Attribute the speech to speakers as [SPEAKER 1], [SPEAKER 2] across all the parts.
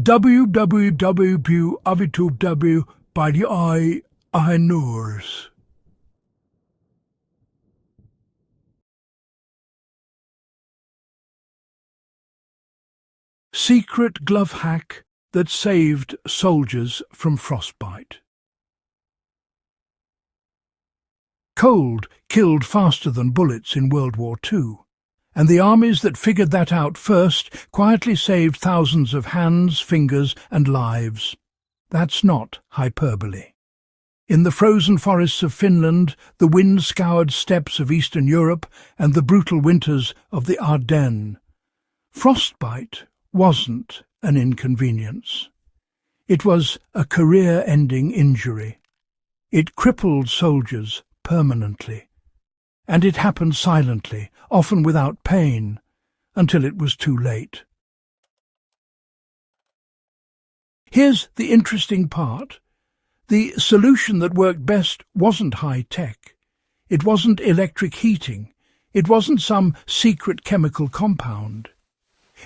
[SPEAKER 1] WWWII Ardennes. Secret glove hack that saved soldiers from frostbite. Cold killed faster than bullets in World War II, and the armies that figured that out first quietly saved thousands of hands, fingers, and lives. That's not hyperbole. In the frozen forests of Finland, the wind-scoured steppes of Eastern Europe, and the brutal winters of the Ardennes, frostbite wasn't an inconvenience. It was a career-ending injury. It crippled soldiers permanently, and it happened silently, often without pain, until it was too late. Here's the interesting part. The solution that worked best wasn't high-tech. It wasn't electric heating. It wasn't some secret chemical compound.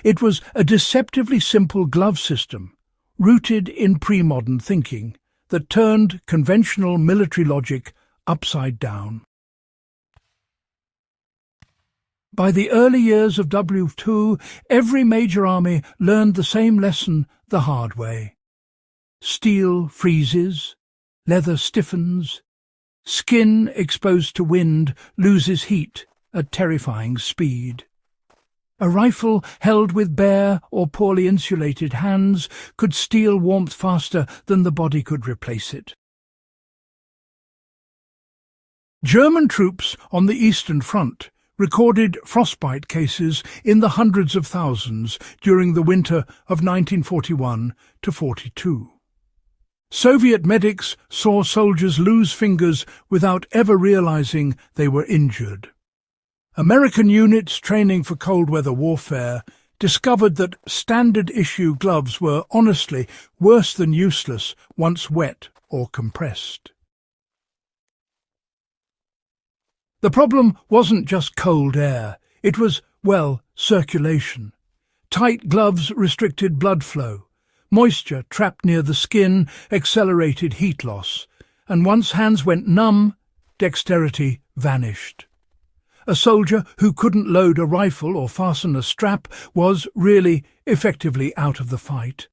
[SPEAKER 1] It was a deceptively simple glove system, rooted in pre-modern thinking, that turned conventional military logic upside down. By the early years of WWII, every major army learned the same lesson the hard way. Steel freezes, leather stiffens, skin exposed to wind loses heat at terrifying speed. A rifle held with bare or poorly insulated hands could steal warmth faster than the body could replace it. German troops on the Eastern Front recorded frostbite cases in the hundreds of thousands during the winter of 1941–42. Soviet medics saw soldiers lose fingers without ever realizing they were injured. American units training for cold weather warfare discovered that standard-issue gloves were honestly worse than useless once wet or compressed. The problem wasn't just cold air, it was, well, circulation. Tight gloves restricted blood flow. Moisture trapped near the skin accelerated heat loss, and once hands went numb, dexterity vanished. A soldier who couldn't load a rifle or fasten a strap was really effectively out of the fight.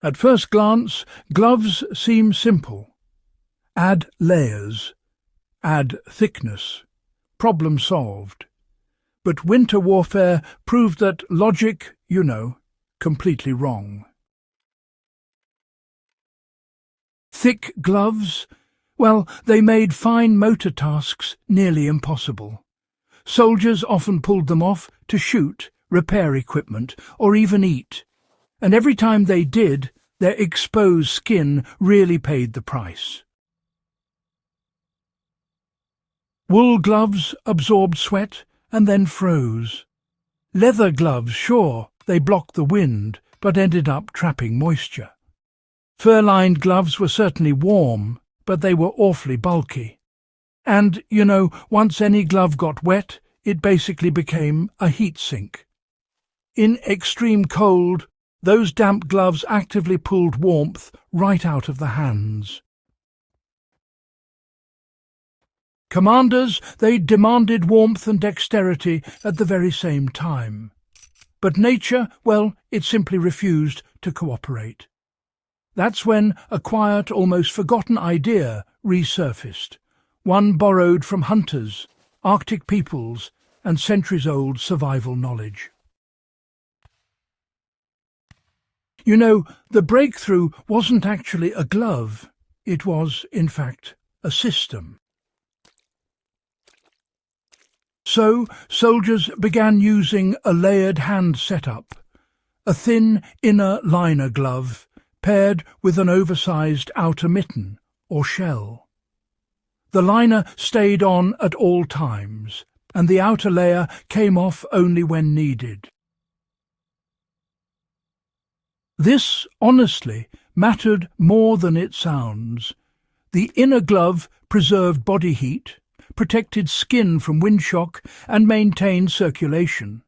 [SPEAKER 1] At first glance, gloves seem simple. Add layers, add thickness, problem solved. But winter warfare proved that logic, completely wrong. Thick gloves? Well, they made fine motor tasks nearly impossible. Soldiers often pulled them off to shoot, repair equipment, or even eat. And every time they did, their exposed skin really paid the price. Wool gloves absorbed sweat and then froze. Leather gloves, sure, they blocked the wind, but ended up trapping moisture. Fur-lined gloves were certainly warm, but they were awfully bulky. And, once any glove got wet, it basically became a heat sink. In extreme cold, those damp gloves actively pulled warmth right out of the hands. Commanders, they demanded warmth and dexterity at the very same time. But nature, well, it simply refused to cooperate. That's when a quiet, almost forgotten idea resurfaced, one borrowed from hunters, Arctic peoples, and centuries-old survival knowledge. The breakthrough wasn't actually a glove. It was, in fact, a system. So soldiers began using a layered hand setup, a thin inner liner glove paired with an oversized outer mitten or shell. The liner stayed on at all times, and the outer layer came off only when needed. This, honestly, mattered more than it sounds. The inner glove preserved body heat, protected skin from wind shock, and maintained circulation.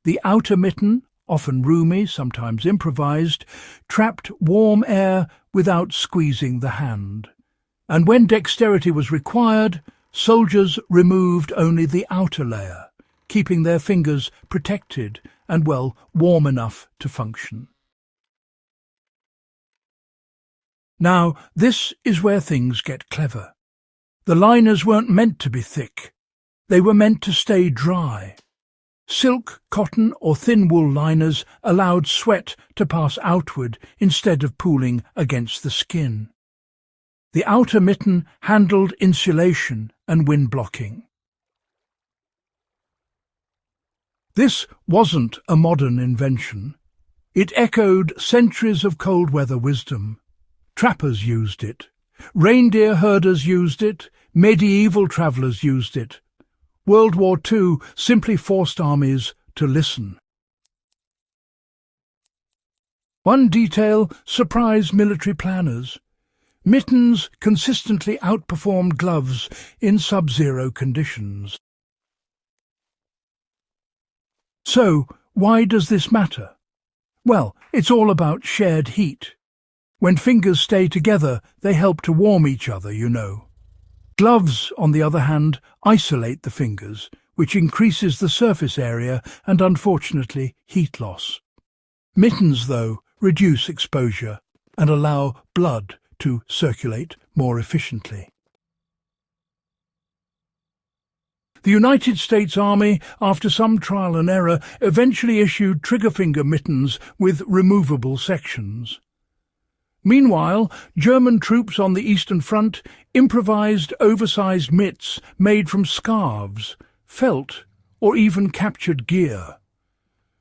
[SPEAKER 1] The outer mitten, often roomy, sometimes improvised, trapped warm air without squeezing the hand. And when dexterity was required, soldiers removed only the outer layer, keeping their fingers protected and, well, warm enough to function. Now, this is where things get clever. The liners weren't meant to be thick. They were meant to stay dry. Silk, cotton or thin wool liners allowed sweat to pass outward instead of pooling against the skin. The outer mitten handled insulation and wind blocking. This wasn't a modern invention. It echoed centuries of cold weather wisdom. Trappers used it. Reindeer herders used it. Medieval travellers used it. World War II simply forced armies to listen. One detail surprised military planners. Mittens consistently outperformed gloves in sub-zero conditions. So, why does this matter? Well, it's all about shared heat. When fingers stay together, they help to warm each other, you know. Gloves, on the other hand, isolate the fingers, which increases the surface area and, unfortunately, heat loss. Mittens, though, reduce exposure and allow blood to circulate more efficiently. The United States Army, after some trial and error, eventually issued trigger finger mittens with removable sections. Meanwhile, German troops on the Eastern Front improvised oversized mitts made from scarves, felt, or even captured gear.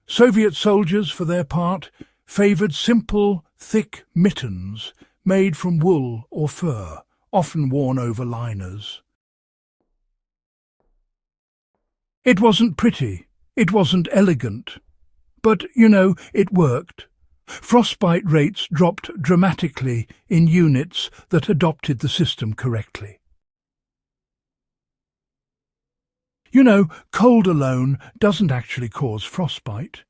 [SPEAKER 1] Soviet soldiers, for their part, favoured simple, thick mittens made from wool or fur, often worn over liners. It wasn't pretty, it wasn't elegant, but, you know, it worked. Frostbite rates dropped dramatically in units that adopted the system correctly. You know, cold alone doesn't actually cause frostbite.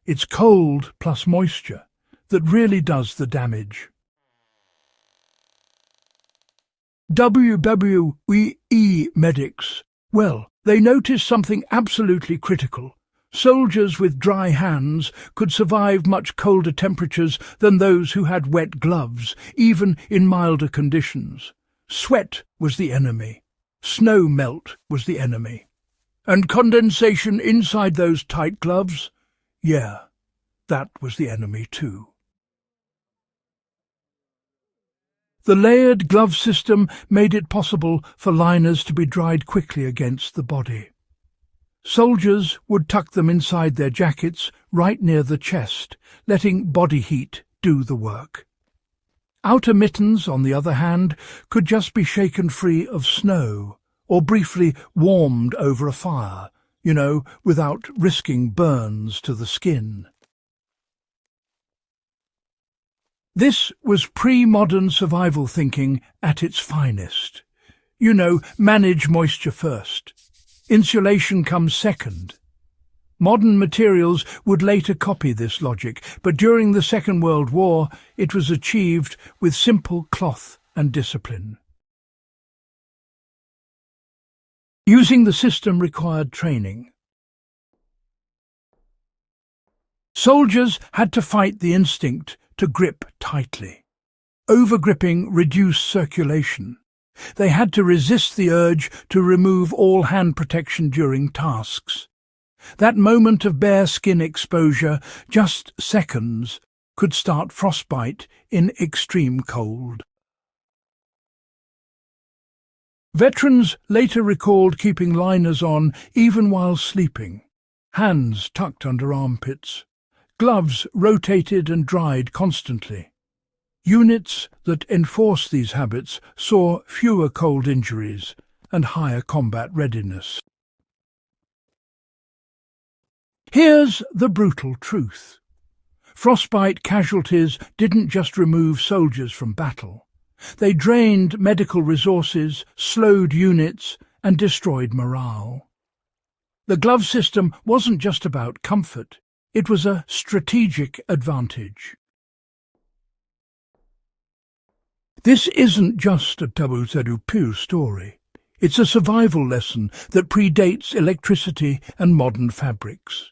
[SPEAKER 1] It's cold plus moisture that really does the damage. WWII medics, well, they noticed something absolutely critical. Soldiers with dry hands could survive much colder temperatures than those who had wet gloves, even in milder conditions. Sweat was the enemy. Snow melt was the enemy. And condensation inside those tight gloves? Yeah, that was the enemy too. The layered glove system made it possible for liners to be dried quickly against the body. Soldiers would tuck them inside their jackets right near the chest, letting body heat do the work. Outer mittens, on the other hand, could just be shaken free of snow, or briefly warmed over a fire, you know, without risking burns to the skin. This was pre-modern survival thinking at its finest. You know, manage moisture first. Insulation comes second. Modern materials would later copy this logic, but during the Second World War it was achieved with simple cloth and discipline. Using the system required training. Soldiers had to fight the instinct to grip tightly. Overgripping reduced circulation. They had to resist the urge to remove all hand protection during tasks. That moment of bare skin exposure, just seconds, could start frostbite in extreme cold. Veterans later recalled keeping liners on even while sleeping, hands tucked under armpits, gloves rotated and dried constantly. Units that enforced these habits saw fewer cold injuries and higher combat readiness. Here's the brutal truth. Frostbite casualties didn't just remove soldiers from battle. They drained medical resources, slowed units, and destroyed morale. The glove system wasn't just about comfort. It was a strategic advantage. This isn't just a WWII story. It's a survival lesson that predates electricity and modern fabrics.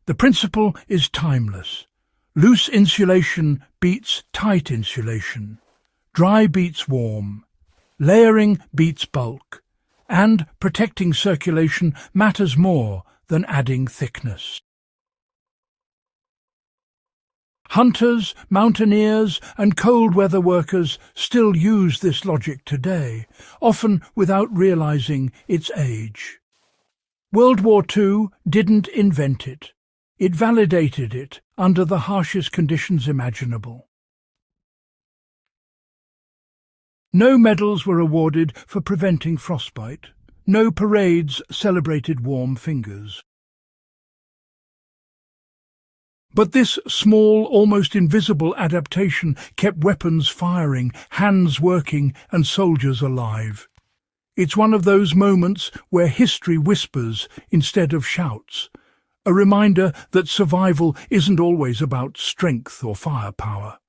[SPEAKER 1] The principle is timeless. Loose insulation beats tight insulation. Dry beats warm. Layering beats bulk. And protecting circulation matters more than adding thickness. Hunters, mountaineers and cold-weather workers still use this logic today, often without realizing its age. World War II didn't invent it. It validated it under the harshest conditions imaginable. No medals were awarded for preventing frostbite. No parades celebrated warm fingers. But this small, almost invisible adaptation kept weapons firing, hands working, and soldiers alive. It's one of those moments where history whispers instead of shouts, a reminder that survival isn't always about strength or firepower.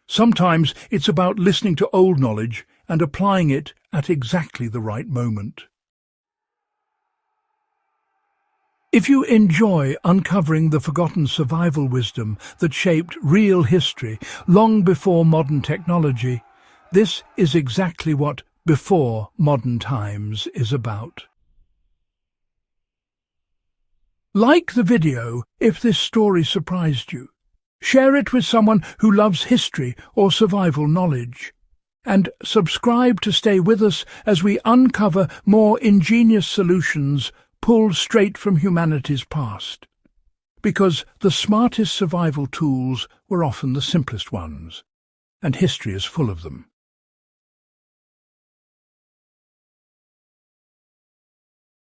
[SPEAKER 1] Sometimes it's about listening to old knowledge and applying it at exactly the right moment. If you enjoy uncovering the forgotten survival wisdom that shaped real history long before modern technology, this is exactly what Before Modern Times is about. Like the video if this story surprised you. Share it with someone who loves history or survival knowledge. And subscribe to stay with us as we uncover more ingenious solutions pulled straight from humanity's past. Because the smartest survival tools were often the simplest ones, and history is full of them.